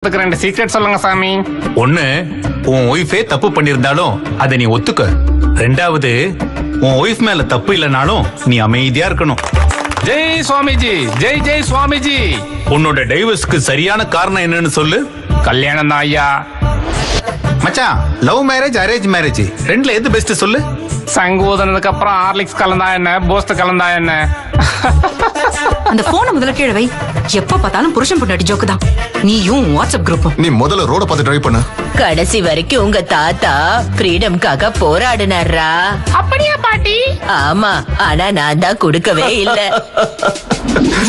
அதுக்கு 2 சீக்ரெட் சொல்லுங்க சாமி. ஒண்ணு, உன் ஒய்ஃபே தப்பு பண்ணிருந்தாலும் அதை நீ ஒத்துக்க. ரெண்டாவது, உன் ஒய்ஃப் மேல தப்பு இல்லைனாலும் நீ அமைதியா இருக்கணும். ஜெய் சுவாமிஜி, ஜெய் ஜெய் சுவாமிஜி. உன்னோட டைவர்ஸ்க்கு சரியான காரணம் என்னன்னு சொல்லு. கல்யாணம் தான் ஐயா. மச்சான், லவ் மேரேஜ் அரேஞ்ச் மேரேஜ் ரெண்டுல எது பெஸ்ட் சொல்லு. சங்கு ஊதுனதுக்கு அப்புறம் ஹார்லிக்ஸ் கலந்தா என்ன, பூஸ்ட் கலந்தா என்ன? அந்த போனை முதல்ல கீழ வை. எப்ப பார்த்தாலும் புருஷன் பொண்டாட்டி ஜோக்கு தான். நீயும் வாட்ஸ்அப் குரூப்பும். நீ முதல்ல ரோட பார்த்து டிரைவ் பண்ணு. கடைசி வரைக்கும் உங்க தாத்தா ஃப்ரீடம்காக போராடினாரா? அப்படியா பாட்டி? ஆமா, ஆனா நான் தான் கொடுக்கவே இல்ல.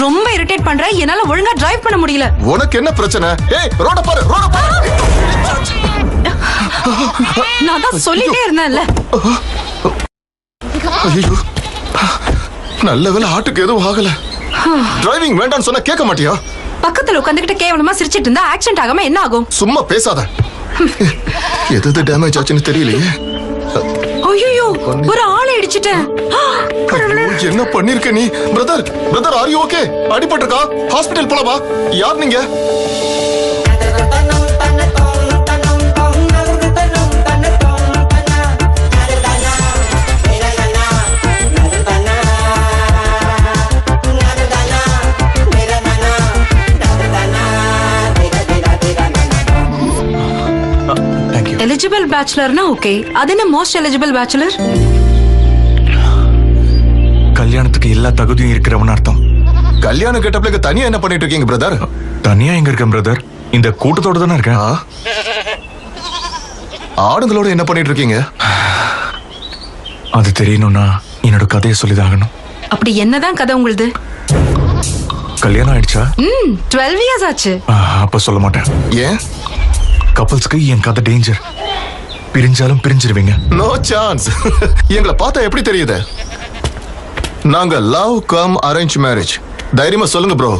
ரொம்ப இரிட்டேட் பண்ற. என்னால ஒழுங்கா டிரைவ் பண்ண முடியல. உனக்கு என்ன பிரச்சனை? ஏய், ரோட பாரு, ரோட பாரு. நான் தான் சொல்லிட்டே இருந்தேன்ல. ஐயோ, நல்ல வேளை ஆட்டுக்கு எதுவும் ஆகல. டிரைவிங் வேண்டாம்னு சொன்னா கேட்க மாட்டியா? பக்கத்துல உட்காந்துக்கிட்டு கேவலமா சிரிச்சிட்டு இருந்தா ஆக்சிடென்ட் ஆகாம என்ன ஆகும்? சும்மா பேசாத. எது டேமேஜ் ஆச்சுன்னு தெரியலையே. ஐயோ, ஒரு ஆளை இடிச்சிட்டேன். ஐயோ, என்ன பண்ணிருக்க நீ? Brother are you okay? அடிபட்டிருக்கா? ஹாஸ்பிடல் போலாமா? யார் நீங்க? எலிஜிபிள் பேச்சுலர்னா ஓகே. அது என்ன மோஸ்ட் எலிஜிபிள் பேச்சுலர்? கல்யாணத்துக்கு எல்லா தகுதியும் இருக்கிறவன் அர்த்தம். கல்யாண கெட்டப்ல தனியா என்ன பண்ணிட்டு இருக்கீங்க பிரதர்? தனியா எங்க இருக்கேன் பிரதர்? இந்த கூட்டத்தோட தானே இருக்கேன். ஆடுங்களோட என்ன பண்ணிட்டு இருக்கீங்க? அது தெரியணும்னா என்னோட கதையை சொல்லிதாகணும். அப்படி என்னதான் கதை உங்களுது? கல்யாணம் ஆயிடுச்சா? 12 இயர்ஸ் ஆச்சு. அப்ப சொல்ல மாட்டேன். ஏன்? கப்பல்ஸ்க்கு என் கதை டேஞ்சர். பிரிஞ்சாலும் பிரிஞ்சிருவீங்க. No chance. எங்களை பார்த்தா எப்படி தெரியுது? நாங்க லவ் கம் அரேஞ்ச் மேரேஜ். தைரியமா சொல்லுங்க ப்ரோ.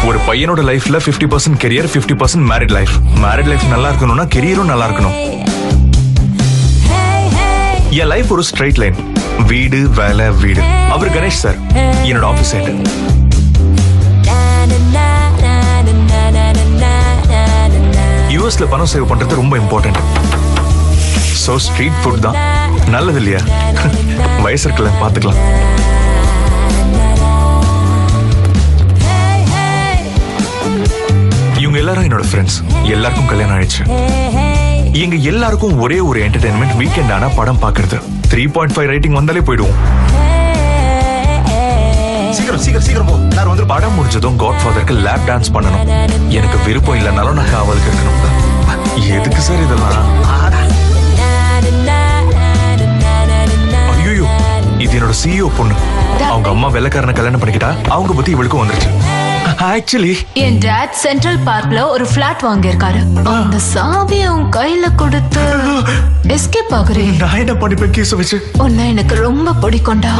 ஒரு பையனோட லைஃப்ல 50% career, 50% married life. Married life நல்லா இருக்கணும்னா கெரியரும் நல்லா இருக்கணும். என் லைஃப் ஒரு ஸ்ட்ரைட் லைன். வீடு, வேலை, வீடு. அவர் கணேஷ் சார், என்னோட ஆபீஸ் ஹெட். யூஎஸ்ல பணம் சேவ் பண்றது ரொம்ப இம்பார்ட்டன்ட். சோ ஸ்ட்ரீட் ஃபுட் தான் நல்லது இல்லையா? வயசு இருக்கல, பாத்துக்கலாம். இவங்க எல்லாரும் என்னோட ஃப்ரெண்ட்ஸ். எல்லாருக்கும் கல்யாணம் ஆயிடுச்சு. எங்க எல்லாருக்கும் ஒரே ஒரு என்டர்டைன்மெண்ட் வீக்கெண்ட் ஆனா படம் பாக்குறது. 3.5 ரேட்டிங் வந்தாலே போயிடுவோம். சீக்கிரம் போ. எல்லாரும் வந்து படம் முடிஞ்சதும் காட்ஃபாதருக்கு லேப் டான்ஸ் பண்ணணும். எனக்கு விருப்பம் இல்லைனாலும் நான் காவலுக்கு இருக்கணும். எதுக்கு சார் இதெல்லாம்? ஐயோ, இது என்னோட சிஇஓ பொண்ணு. அவங்க அம்மா வெள்ளக்காரனை கல்யாணம் பண்ணிக்கிட்டா அவங்க புத்தி இவளுக்கும் வந்துருச்சு. ஆக்சுவலி என் டாட் சென்ட்ரல் பார்க்ல ஒரு பிளாட் வாங்கியிருக்காரு. அந்த சாவியை உன் கையில கொடுத்து எஸ்கேப் ஆகுறேன். நான் என்ன பண்ணிப்பேன் கேஸ் வச்சு? உன்னை எனக்கு ரொம்ப பிடிக்கும்டா.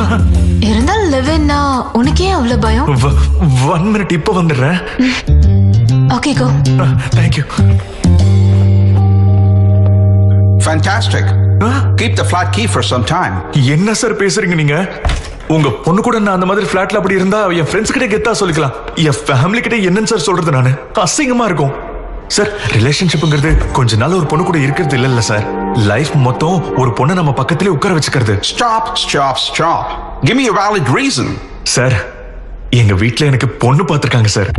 இருந்தாலும் லிவ்னா உனக்கு ஏன் அவ்வளவு பயம்? 1 மினிட், இப்ப வந்துடுறேன். Okay, go. Thank you. Fantastic. Keep the flat key for some time. என்ன சார் பேசுறீங்க நீங்க? உங்க பொண்ணு கூட நான் அந்த மாதிரி பிளாட்ல அப்படி இருந்தா என் ஃப்ரெண்ட்ஸ் கிட்ட கெத்தா சொல்லிக்கலாம். என் ஃபேமிலி கிட்ட என்னன்னு சார் சொல்றது? நானு அசிங்கமா இருக்கும் சார். ரிலேஷன்ஷிப்ங்கிறது கொஞ்ச நாள் ஒரு பொண்ணு கூட இருக்கிறது இல்ல சார். லைஃப் மொத்தம் ஒரு பொண்ணை நம்ம பக்கத்திலே உட்கார வச்சுக்கிறது. Stop. Give me a valid reason. Sir, எங்க வீட்ல எனக்கு பொண்ணு பார்த்திருக்காங்க சார்.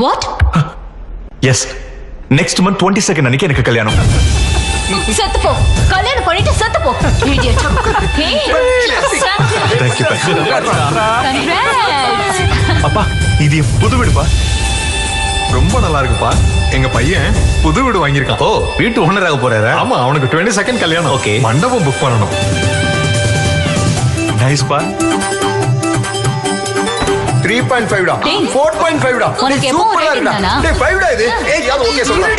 வாட்? எஸ், நெக்ஸ்ட் மந்த் 22 அன்னைக்கு எனக்கு கல்யாணம். செத்து போ. கல்யாணம் பண்ணிட்டு செத்து போ. Idiot. தேங்க்யூ. Congrats. அப்பா, இது என் புது வீடுப்பா. ரொம்ப நல்லா இருக்குப்பா. எங்க பையன் புது வீடு வாங்கியிருக்கான். ஓ, வீட்டு ஓனராக போறாரா? ஆமா, அவனுக்கு 22 கல்யாணம். ஓகே. மண்டபம் புக் பண்ணணும். நைஸ்பா. 3.5 டா. டேய். 4.5 டா. உனக்கு எப்போ rating தானா? டேய் 5 டா இது. ஏய், யார் ஓகே சொல்லுங்க.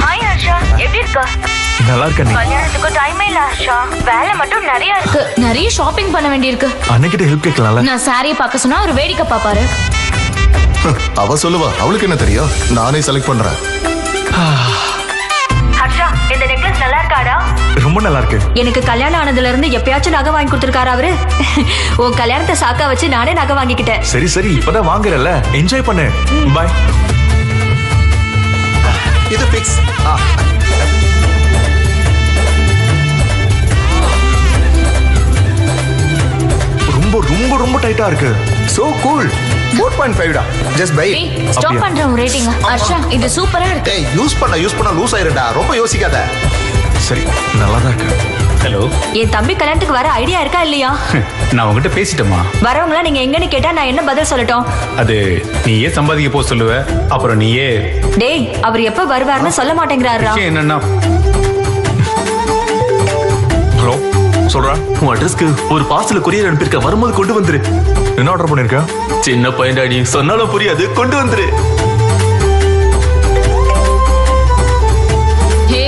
ஹாய் ஹர்ஷா, எப்படி இருக்க? நல்லா இருக்க நீ? கல்யாணத்துக்கு டைம் இல்ல ஹர்ஷா, வேலை மட்டும் நிறைய இருக்கு. நிறைய ஷாப்பிங் பண்ண வேண்டியிருக்கு. அன்னைக்கிட்ட ஹெல்ப் கேட்கலாம்ல? நான் சாரியை பார்க்க சொன்னா ஒரு வேடிக்கை பாப்பாரு. அவ சொல்லுவா, அவளுக்கு என்ன தெரியும்? நானே செலக்ட் பண்றேன். ஹர்ஷா, இந்த நெக்லஸ் நல்லா இருக்காடா? ரொம்ப நல்லா இருக்கு. எனக்கு கல்யாணம் ஆனதுல இருந்து எப்பயாச்சும் நகை வாங்கி கொடுத்திருக்காரு அவரு. உன் கல்யாணத்தை சாக்கா வச்சு நானே நகை வாங்கிக்கிட்டேன். சரி சரி, இப்பதான் வாங்குறல, என்ஜாய் பண்ணு. பாய். இது ஃபிக்ஸ். ரொம்ப ரொம்ப ரொம்ப டைட்டா இருக்கு. So cool. 4.5 டா. Just buy it. ஸ்டாப் பண்றேன் உன் ரேட்டிங். ஹர்ஷா இது சூப்பரா இருக்கு. டேய் யூஸ் பண்ண லூஸ் ஆயிருடா. ரொம்ப யோசிக்காத. சரி, நல்லா தான் இருக்கு. ஹலோ, என் தம்பி கல்யாணத்துக்கு வர ஐடியா இருக்கா இல்லையா? நான் உங்ககிட்ட பேசிட்டேமா. வரவங்களா நீங்க எங்கன்னு கேட்டா நான் என்ன பதில் சொல்லட்டும்? அது நீயே சம்பாதிக்க போ சொல்லுவ, அப்புறம் நீயே. டேய், அவர் எப்ப வருவாருன்னு சொல்ல மாட்டேங்கிறாரா? விஷயம் என்னன்னா, ஹலோ சொல்றா. உன் அட்ரஸ்க்கு ஒரு பார்சல் கொரியர் அனுப்பியிருக்க, வரும்போது கொண்டு வந்துரு. என்ன ஆர்டர் பண்ணிருக்க? சின்ன பையன்டா, நீ சொன்னாலும் புரியாது, கொண்டு வந்துரு. ஹே,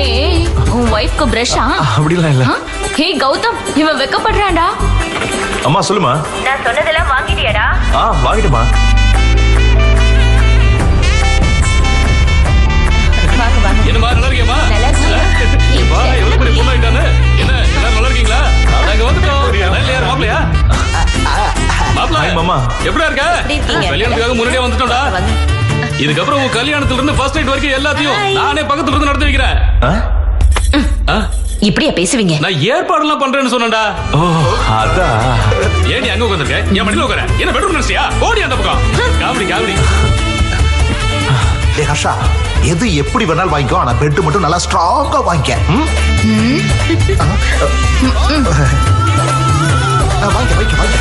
உன் வைஃப்க்கு பிரஷா? அப்படிலாம் இல்ல. ஹே கௌதம், இவன் வெக்கப்படுறான்டா. அம்மா சொல்லுமா. நான் சொன்னதெல்லாம் வாங்கிட்டியாடா? வாங்கிட்டுமா. என்னமா நல்லா இருக்கியம்மா? வா, எவ்வளவு பெரிய பொண்ணு ஆயிட்டானே. என்ன எல்லாரும் நல்லா இருக்கீங்களா? நாங்க வந்துட்டோம். இல்லையா மாப்ளையா? மாப்ள. ஹாய் மாமா. எப்படியா இருக்க? கல்யாணத்துக்காக முன்னாடியே வந்துட்டோம்டா. இதுக்கப்புறம் உன் கல்யாணத்துல இருந்து ஃபர்ஸ்ட் நைட் வரைக்கும் எல்லாத்தையும் நானே பக்கத்துல இருந்து நடத்தி வைக்கிறேன். இப்படியா பேசுவீங்க? நான் ஏற்பாடுலாம் பண்றேன்னு சொன்னேன்டா. ஓ அதான். ஏடி அங்க உட்கார்ந்திருக்க? என் மடியில உட்கார. என்ன பெட்ரூம் நினைச்சியா? ஓடி அந்த பக்கம். காமெடி. டேய் ஹர்ஷா, எது எப்படி வேணாலும் வாங்கிக்கோ, ஆனா பெட் மட்டும் நல்லா ஸ்ட்ராங்கா வாங்கிக்க. வாங்கிக்க.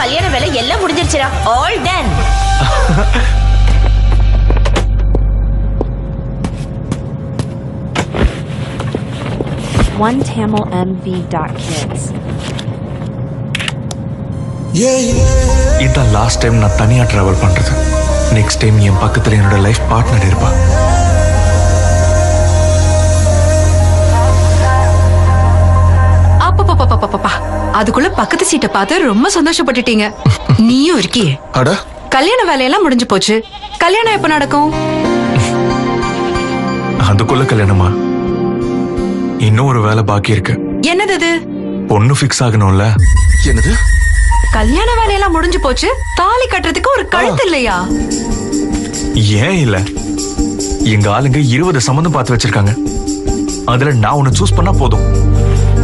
கல்யாண வேலை எல்லாம் முடிஞ்சிருச்சுடா. All done. OneTamilMV.kids. இதான் லாஸ்ட் டைம் நான் தனியா டிராவல் பண்றது. நெக்ஸ்ட் டைம் என் பக்கத்துல என்னோட லைஃப் பார்ட்னர் இருப்பா. அப்பா, அதுக்குள்ள பக்கத்து சீட்டை பார்த்து ரொம்ப சந்தோஷப்பட்டுட்டீங்க. நீயும் இருக்கியே. அட, கல்யாண வேலையெல்லாம் முடிஞ்சு போச்சு. கல்யாணம் எப்ப நடக்கும்? அதுக்குள்ள கல்யாணமா? இன்னும் ஒரு வேலை பாக்கி இருக்கு. என்னது அது? பொண்ணு ஃபிக்ஸ் ஆகணும்ல. என்னது? கல்யாண வேலையெல்லாம் முடிஞ்சு போச்சு, தாலி கட்டுறதுக்கு ஒரு கழுத்து இல்லையா? ஏன் இல்ல? எங்க ஆளுங்க 20 சம்மந்தம் பார்த்து வச்சிருக்காங்க. அதுல நான் உன்னை சூஸ் பண்ணா போதும்.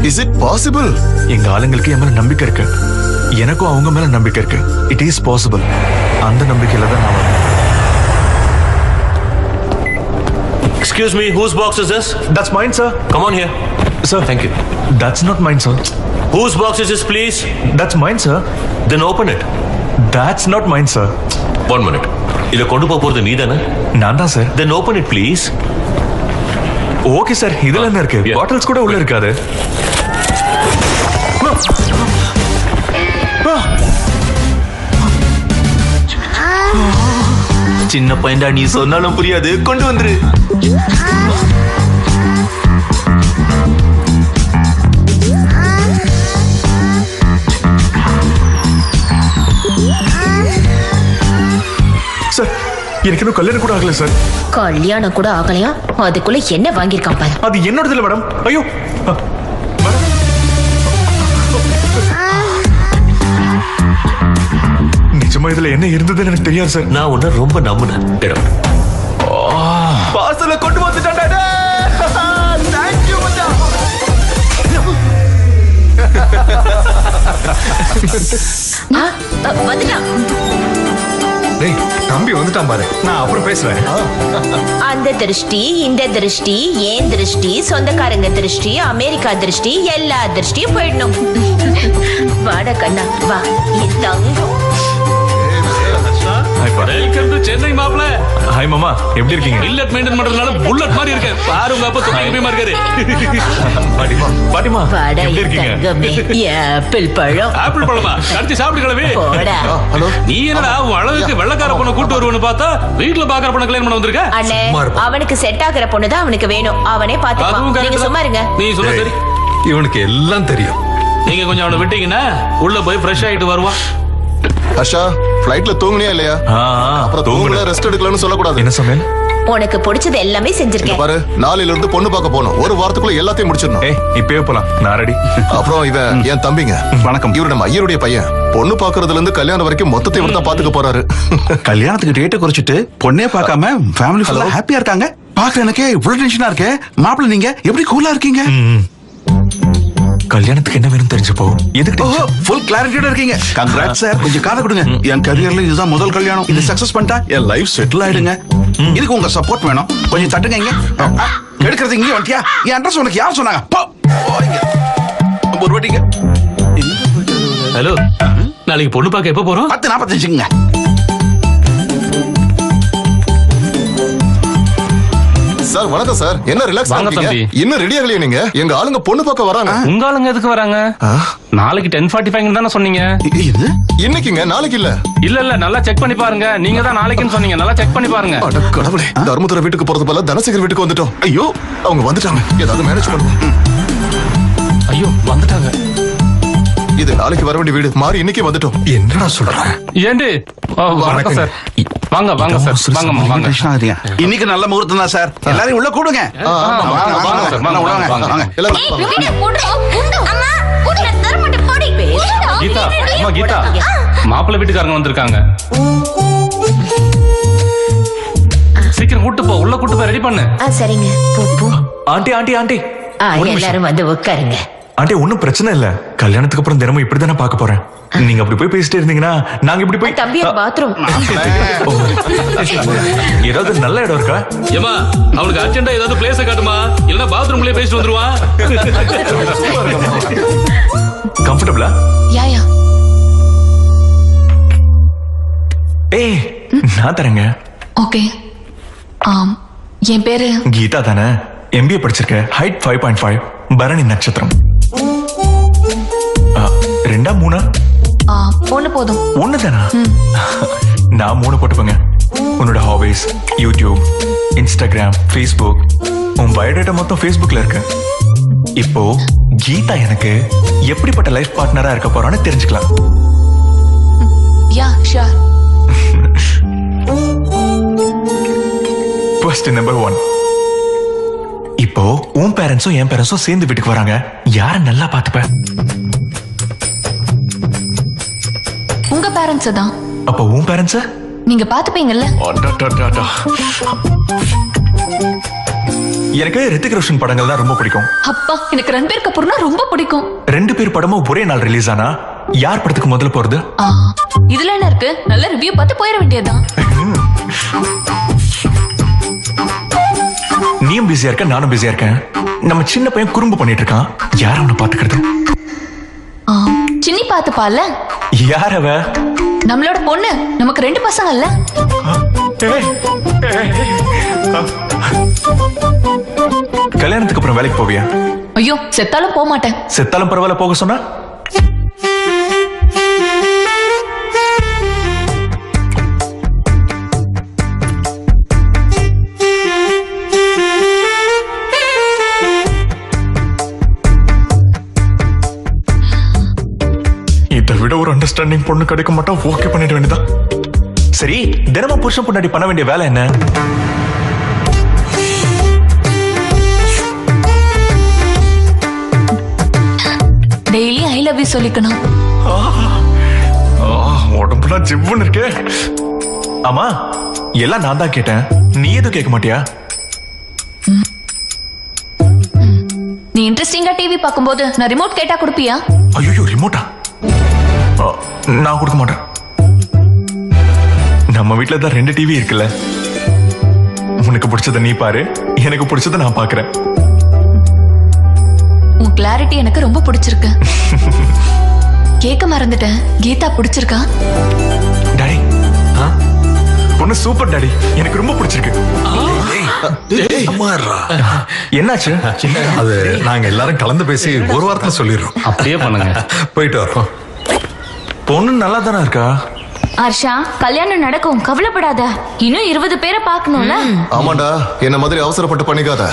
Is it possible? எங்க ஆளுங்களுக்கு என் மேல நம்பிக்கை இருக்கு. எனக்கும் அவங்க மேல நம்பிக்கை இருக்கு. It is possible. அந்த நம்பிக்கையில தான் நான் வரேன். Excuse me, whose box is this? That's mine, sir. Come on here. Sir, Thank you. that's not mine, sir. Whose box is this, please? That's mine, sir. Then open it. That's not mine, sir. 1 minute. இத கொண்டு போறது நீதானே? நான் தான் sir. Then open it, please. Okay sir, இதுல என்ன இருக்கு? Bottles கூட உள்ள இருக்காது. சின்ன பையன்டா, நீ சொன்னாலும் புரியாது, கொண்டு வந்துரு. சார், எனக்கு இன்னும் கல்யாணம் கூட ஆகல சார். கல்யாணம் கூட ஆகலையா? அதுக்குள்ள என்ன வாங்கியிருக்கான் பாரு. அது என்னோடதுல மேடம். ஐயோ, நிஜமா இதுல என்ன இருந்ததுன்னு எனக்கு தெரியாது சார். நான் உன்னை ரொம்ப நம்பினேன். பார்சலை கொண்டு வந்துட்டான்டா. Thank you மச்சான். வந்துட்டான். டேய், தம்பி வந்துட்டான் பாரு. நான் அப்புறம் பேசுறேன். அந்த திருஷ்டி, இந்த திருஷ்டி, ஏன் திருஷ்டி, சொந்தக்காரங்க திருஷ்டி, அமெரிக்கா திருஷ்டி, எல்லா திருஷ்டியும் போயிடணும். வாட கண்ணா வா, தங்கம். ஹாய் வணக்கம். வெல்கம் டு சென்னை மாப்ள. ஹாய் மாமா, எப்படி இருக்கீங்க? இல்லட் மெயின்டைன் பண்றதுனால புல்லட் மாதிரி இருக்கு. பாரு உங்க அப்பா தொப்பி எப்படிமா இருக்காரு. பாட்டிமா, பாட்டிமா எப்படி இருக்கீங்க? ஆப்பிள் பழம். ஆப்பிள் பழமா? கடிச்சு சாப்பிடு கிளவி. ஹலோ, நீ என்னடா உன் அழகுக்கு வெள்ளக்கார பொண்ணை கூட்டு வருவன்னு பார்த்தா வீட்டுல பாக்குற பொண்ணை கல்யாணம் பண்ண வந்திருக்க? அண்ணே, அவனுக்கு செட் ஆகுற பொண்ணு தான் அவனுக்கு வேணும். அவனே பாத்துப்பான். நீங்க சும்மா இருங்க. நீ சொல்ல சரி. இவனுக்கு எல்லாம் தெரியும். நீங்க கொஞ்சம் அவனை விட்டீங்கன்னா உள்ள போய் ஃப்ரெஷ் ஆயிட்டு வருவான். ஹர்ஷா, ஃப்ளைட்ல தூங்குனியா இல்லையா? அப்புறம் தூங்கல ரெஸ்ட் எடுக்கலன்னு சொல்லக்கூடாது. என்ன சமையல்? உனக்கு பிடிச்சது எல்லாமே செஞ்சிருக்கேன். பாரு, நாளையில இருந்து பொண்ணு பார்க்க போகணும். ஒரு வாரத்துக்குள்ள எல்லாத்தையும் முடிச்சிடணும். இப்பவே போலாம், நான் ரெடி. அப்புறம் இவன் என் தம்பிங்க. வணக்கம். இவரு நம்ம ஐயருடைய பையன். பொண்ணு பாக்குறதுல இருந்து கல்யாணம் வரைக்கும் மொத்தத்தை இவர் தான் பாத்துக்க போறாரு. கல்யாணத்துக்கு டேட்டை குறைச்சிட்டு பொண்ணே பார்க்காம ஃபேமிலி ஃபுல்லா ஹாப்பியா இருக்காங்க. பாக்குற எனக்கே இவ்வளவு டென்ஷனா இருக்கே. மாப்பிள்ள நீங்க எப்படி கூலா இருக்கீங்க? கல்யாணத்துக்கு என்ன வேணும் தெரிஞ்சப்போ எதுக்கு ஃபுல் கிளாரிட்டியோட இருக்கீங்க. Congrats sir. கொஞ்சம் காதை கொடுங்க. என் கரியர்ல இதுதான் முதல் கல்யாணம். இது சக்சஸ் பண்ணிட்டா என் லைஃப் செட்டில் ஆயிடுங்க. இதுக்கு உங்க சப்போர்ட் வேணும். கொஞ்சம் தட்டுங்க. இங்க எடுக்கிறது இங்கே வந்துட்டியா? என் அட்ரஸ் உனக்கு யார் சொன்னாங்க? ஒரு வாட்டிங்க. ஹலோ, நாளைக்கு பொண்ணு பார்க்க எப்ப போறோம்? 10:45ங்க. சார் வணக்கம் சார். என்ன ரிலாக்ஸ் வாங்க ஆகுறீங்க? தம்பி. இன்னும் ரெடி ஆகலையா நீங்க? எங்க ஆளுங்க பொண்ணு பார்க்க வராங்க. உங்க ஆளுங்க எதுக்கு வராங்க? நாளைக்கு 10:45 தானே சொன்னீங்க. இன்னைக்குங்க, நாளைக்கு இல்ல. இல்ல நல்லா செக் பண்ணி பாருங்க. நீங்க தான் நாளைக்குன்னு சொன்னீங்க. நல்லா செக் பண்ணி பாருங்க. அட கடவுளே, தர்மதுரை வீட்டுக்கு போறது போல தனசேகர் வீட்டுக்கு வந்துட்டோம். ஐயோ, அவங்க வந்துட்டாங்க. ஏதாவது மேனேஜ் பண்ணுவோம். ஐயோ, வந்துட்டாங்க. இது நாளைக்கு வர வேண்டிய வீடு மாறி இன்னைக்கு வந்துட்டோம். என்னடா சொல்ற? ஏண்டி? வணக்கம் சார். வாங்க வாங்க சார். வாங்க வாங்க. இன்னைக்கு நல்ல முகூர்த்தம் தான் சார். எல்லாரையும் உள்ள கூடுங்க. வாங்க சார். வாங்க. கீதா, அம்மா கீதா, மாப்பிள்ளை வீட்டுக்காரங்க வந்திருக்காங்க. சீக்கிரம் கூட்டு போ. உள்ள கூட்டு போய் ரெடி பண்ணு. சரிங்க. போ. ஆண்டி ஆண்டி ஆண்டி எல்லாரும் வந்து உட்காருங்க. ஆண்டி, ஒன்னும் பிரச்சனை இல்ல. கல்யாணத்துக்கு அப்புறம் தினமும் இப்படிதானே பார்க்க போறேன். நீங்க அப்படி போய் பேசிட்டே இருந்தீங்கன்னா நாங்க இப்படி போய் தம்பி பாத்ரூம். ஏதாவது நல்ல இடம் இருக்கா? ஏமா, அவனுக்கு அர்ஜென்ட்டா ஏதாவது பிளேஸ் காட்டுமா, இல்லனா பாத்ரூம்லயே பேசிட்டு வந்துருவான். கம்ஃபர்ட்டபிளா? யா. ஏய், நான் தரேங்க. ஓகே. என் பேரு கீதா தானே? MBA படிச்சிருக்கேன். ஹைட் 5.5. பரணி நட்சத்திரம். 2 3 ஒண்ணு போதும். ஒண்ணு தானா? நான் 3 போட்டுப்பேங்க. உன்னோட ஹாபிஸ், யூடியூப், இன்ஸ்டாகிராம், ஃபேஸ்புக். உன் பயோடேட்டா மொத்தம் ஃபேஸ்புக்ல இருக்கு. இப்போ கீதா எனக்கு எப்படிப்பட்ட லைஃப் பார்ட்னரா இருக்க போறான்னு தெரிஞ்சுக்கலாம். Yeah sure. Question number 1. இப்போ உன் பேரண்ட்ஸும் என் பேரண்ட்ஸும் சேர்ந்து வீட்டுக்கு வராங்க. யார நல்லா பாத்துப்ப? உங்க பேரண்ட்ஸ் தான். அப்ப உன் பேரண்ட்ஸ் நீங்க பாத்துப்பீங்கல்ல? எனக்கு ரித்திக் ரோஷன் படங்கள் தான் ரொம்ப பிடிக்கும். அப்பா, எனக்கு ரன்பீர் கபூர்னா ரொம்ப பிடிக்கும். 2 பேர் படமும் ஒரே நாள் ரிலீஸ் ஆனா யார் படத்துக்கு முதல்ல போறது? இதுல என்ன இருக்கு? நல்ல ரிவ்யூ பார்த்து போயிட வேண்டியதுதான். நீயும் பிஸியா இருக்க, நானும் பிஸியா இருக்கேன். நம்ம சின்ன பையன் குறும்பு பண்ணிட்டு இருக்கான். யார அவனை பாத்துக்கிறது? சின்னி பாத்துப்பால. யார் அவ? நம்மளோட பொண்ணு. நமக்கு 2 பசங்கல்ல. கல்யாணத்துக்கு அப்புறம் வேலைக்கு போவியா? ஐயோ, செத்தாலும் போக மாட்டேன். செத்தாலும் பரவாயில்ல போக சொன்னா? இதை விட ஒரு அண்டர்ஸ்டாண்டிங் பொண்ணு கிடைக்க மாட்டா ஓகே பண்ணிட வேண்டியதான். சரி, தினமும் புருஷன் பொண்டாட்டி பண்ண வேண்டிய வேலை என்ன? டெய்லி ஐ லவ் யூ சொல்லிக்கணும். உடம்புலாம் ஜிவ்வுன்னு இருக்கே. ஆமா, எல்லாம் நான் தான் கேட்டேன். நீ எதுவும் கேட்க மாட்டியா? நீ இன்ட்ரெஸ்டிங்கா டிவி பார்க்கும்போது நான் ரிமோட் கேட்டா கொடுப்பியா? ஐயோ, ரிமோட்டா? நான் கொடுக்க மாட்டேன். நம்ம வீட்டுல தான் 2 டிவி இருக்குல்ல. உனக்கு பிடிச்சத நீ பாரு, எனக்கு பிடிச்சத நான் பாக்குறேன். உன் கிளாரிட்டி எனக்கு ரொம்ப பிடிச்சிருக்கு. கேட்க மறந்துட்டேன். கீதா பிடிச்சிருக்கா? டாடி, பொண்ணு சூப்பர் டாடி, எனக்கு ரொம்ப பிடிச்சிருக்கு. என்னாச்சு? அது நாங்க எல்லாரும் கலந்து பேசி ஒரு வாரத்துல சொல்லிடுறோம். அப்படியே பண்ணுங்க. போயிட்டு வரோம். பொண்ணு நல்லா தானே இருக்கா? ஹர்ஷா, கல்யாணம் நடக்கும், கவலைப்படாத. இன்னும் 20 பேரை பார்க்கணும்ல. ஆமாண்டா, என்ன மாதிரி அவசரப்பட்டு பண்ணிக்காத.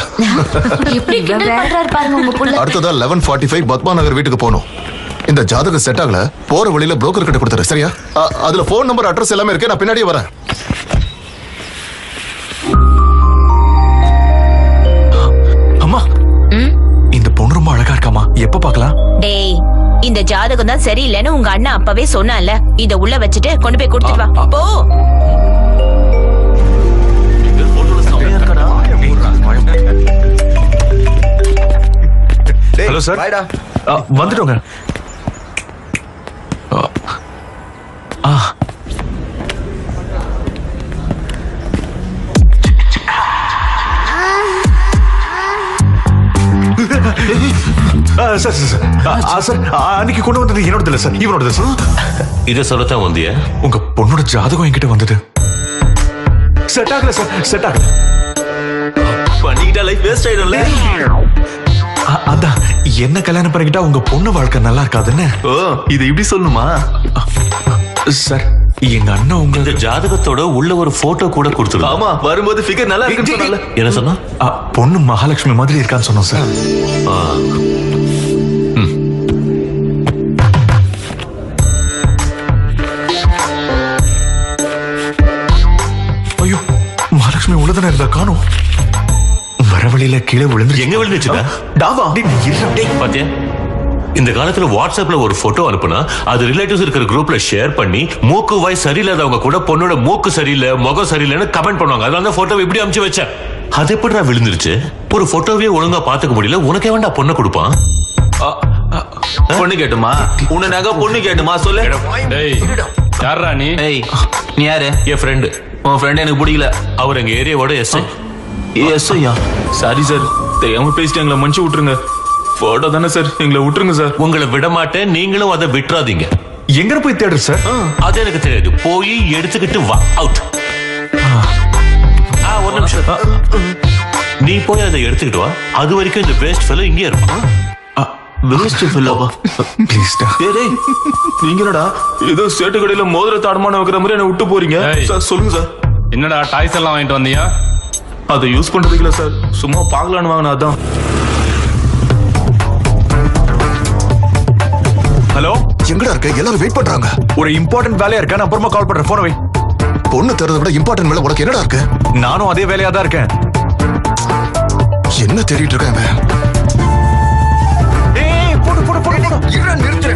எப்படி கிண்டல் பண்றாரு பாருங்க உங்க புள்ள. அடுத்ததா 11:45 பத்மா நகர் வீட்டுக்கு போகணும். இந்த ஜாதகம் செட் ஆகல, போற வழியில புரோக்கர் கிட்ட கொடுத்துரு, சரியா? அதுல போன் நம்பர், அட்ரஸ் எல்லாமே இருக்கு, நான் பின்னாடியே வரேன். அம்மா, இந்த பொண்ணு ரொம்ப அழகா இருக்காமா, எப்ப பார்க்கலாம்? டேய், இந்த ஜாதகம் தான் சரியில்லைன்னு உங்க அண்ணா அப்பவே சொன்னான்ல. இத உள்ள வச்சுட்டு கொண்டு போய் கொடுத்துட்டு வா. போ. ஹலோ சார், வந்துட்டோங்க. சார், அன்னைக்கு கொண்டு வந்தது என்னோடது இல்ல சார், இவனோடது சார். இதை சொல்லத்தான் வந்தியா? உங்க பொண்ணோட ஜாதகம் என்கிட்ட வந்தது. செட் ஆகல சார், செட் ஆகல. பண்ணிக்கிட்டா லைஃப் வேஸ்ட் ஆயிடும்ல. அதான், என்ன கல்யாணம் பண்ணிக்கிட்டா உங்க பொண்ணு வாழ்க்கை நல்லா இருக்காதுன்னு. ஓ, இது இப்படி சொல்லணுமா? சார், எங்க அண்ணன் உங்க ஜாதகத்தோட உள்ள ஒரு போட்டோ கூட கொடுத்துருவோம். ஆமா, வரும்போது ஃபிகர் நல்லா இருக்குன்னு சொன்னால. என்ன சொன்னா? பொண்ணு மகாலட்சுமி மாதிரி இருக்கான்னு சொன்னோம் சார். ஐயோ, மகாலட்சுமி உள்ளதானே இருந்தா காணோம். வர வழியில கீழே விழுந்து. எங்க விழுந்துச்சுடா? டாவா. பாத்தியா, இந்த காலத்துல வாட்ஸ்அப்ல ஒரு போட்டோ அனுப்புனா அது ரிலேட்டிவ்ஸ் இருக்கிற குரூப்ல ஷேர் பண்ணி மூக்கு வாய் சரியில்லாதவங்க கூட பொண்ணோட மூக்கு சரியில்லை, முகம் சரியில்லைன்னு கமெண்ட் பண்ணுவாங்க. அதனால தான் போட்டோ இப்படி அனுப்பிச்சு வச்சேன். அது எப்படிடா விழுந்துருச்சு? ஒரு போட்டோவே ஒழுங்கா பாத்துக்க முடியல, உனக்கே வேண்டா பொண்ணை கொடுப்பான். பொண்ணு கேட்டுமா? உன்னை நாங்க பொண்ணு கேட்டுமா? சொல்லு. யாரா நீ? நீ யாரு? என் ஃப்ரெண்டு. உன் ஃப்ரெண்ட் எனக்கு பிடிக்கல. அவர் எங்க ஏரியாவோட எஸ்ஐ. எஸ்ஐயா? சாரி சார், தெரியாம பேசிட்டு எங்களை மன்னிச்சு விட்டுருங்க. போட்டோ தானே சார், எங்களை விட்டுருங்க சார். உங்களை விட மாட்டேன், நீங்களும் அதை விட்டுறாதீங்க. எங்க போய் தேடு சார்? அது எனக்கு தெரியாது, போய் எடுத்துக்கிட்டு வா. அவுட். ஒரு நிமிஷம், நீ போய் அதை எடுத்துக்கிட்டு வா. அது வரைக்கும் இந்த வேஸ்ட் ஃபெல்லோ இங்கே இருப்பான். வேஸ்ட் ஃபெல்லோவா? ப்ளீஸ் டா. டேய், நீங்கடா ஏதோ சேட்டு கடையில மோதிர தாடமான வைக்கிற மாதிரி என்ன விட்டு போறீங்க சார். சொல்லுங்க சார். என்னடா டாய்ஸ் எல்லாம் வாங்கிட்டு வந்தியா? அதை யூஸ் பண்றதுக்கு இல்ல சார், சும்மா பார்க்கலான்னு வாங்கினா. அதான். ஹலோ, எங்கடா இருக்க? எல்லாரும் வெயிட் பண்றாங்க. ஒரு இம்பார்ட்டன்ட் வேலையா இருக்கேன், நான் அப்புறமா கால் பண்றேன். போன வை. பொண்ணு தரதை விட இம்பார்ட்டன்ட் வேலை உனக்கு என்னடா இருக்கு? நானும் அதே வேலையா தான் இருக்கேன். என்ன தேடிட்டு இருக்காங்க? போடு போடு போடு போடு. இங்க நிறுத்து.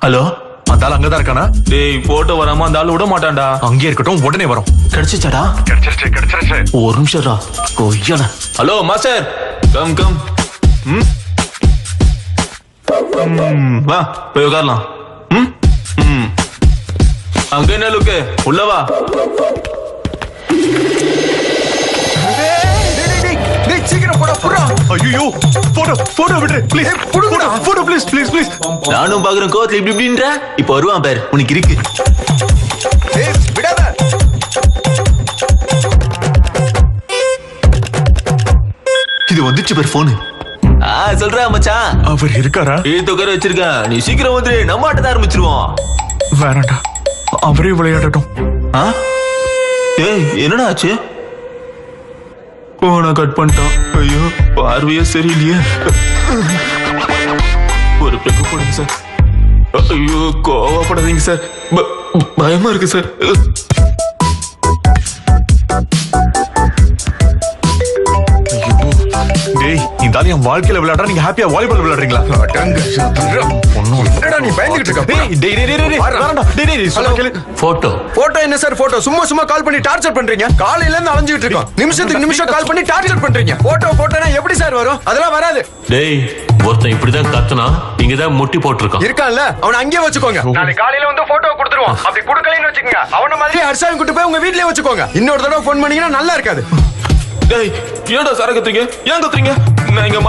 ஹலோ, அந்த ஆள் அங்கதான் இருக்கானா? டேய், போட்டோ வராம அந்த ஆள் விட மாட்டான்டா. அங்கே இருக்கட்டும், உடனே வரும். கிடைச்சிச்சாடா? கிடைச்சிருச்சு. ஒரு நிமிஷம்டா. கொய்யாடா. Hello master, come come. வா, போய் உட்காரலாம். அங்க என்ன லுக்கு? உள்ள வா. சீக்கிரம் போடா, புறா. ஐயோ, போட்டோ விடு please. Photo please please please. நானும் பாக்குறேன் கோத்துல இப்படி இப்படின்ற. இப்ப வருவான் பாரு, உனக்கு இருக்கு. விடாத. இது வந்துச்சு பாரு போனு. சொல்றா மச்சான். அவர் இருக்காரா? உட்கார வச்சிருக்கேன், நீ சீக்கிரம் வந்துரு, நம்ம ஆட்டத்தை ஆரம்பிச்சிருவோம். வேணாண்டா, அவரே விளையாடட்டும். ஏய், என்னடா ஆச்சு? போன கட் பண்ணிட்டான். ஐயோ, பார்வையே சரியில்லையே. ஒரு பெக்கு போடுங்க சார். ஐயோ, கோவப்படாதீங்க சார், பயமா இருக்கு சார். டேய், இந்த ஆளு என் வாழ்க்கையில விளையாடுறா, நீங்க ஹாப்பியா வாலிபால் விளையாடுறீங்களா? என்னடா நீ பயந்துகிட்டு இருக்க? போட்டோ என்ன சார்? போட்டோ சும்மா கால் பண்ணி டார்ச்சர் பண்றீங்க. காலையில இருந்து அலைஞ்சிட்டு இருக்கோம், நிமிஷத்துக்கு நிமிஷம் கால் பண்ணி டார்ச்சர் பண்றீங்க. போட்டோனா எப்படி சார் வரும்? அதெல்லாம் வராது. டேய், ஒருத்தன் இப்படிதான் கத்துனா, இங்கதான் முட்டி போட்டுருக்கான். இருக்கான்ல, அவனை அங்கேயே வச்சுக்கோங்க. நாளைக்கு காலையில வந்து போட்டோ கொடுத்துருவான். அப்படி கொடுக்கலன்னு வச்சுக்கோங்க, அவன மாதிரி ஹர்ஷாவை கூட்டி போய் உங்க வீட்லயே வச்சுக்கோங்க. இன்னொரு தடவை போன் பண்ணீங்கன்னா நல்லா இருக்காது. டேய், ஏன்டா சார கத்துறீங்க? ஏன் கத்துறீங்க? நான் இங்க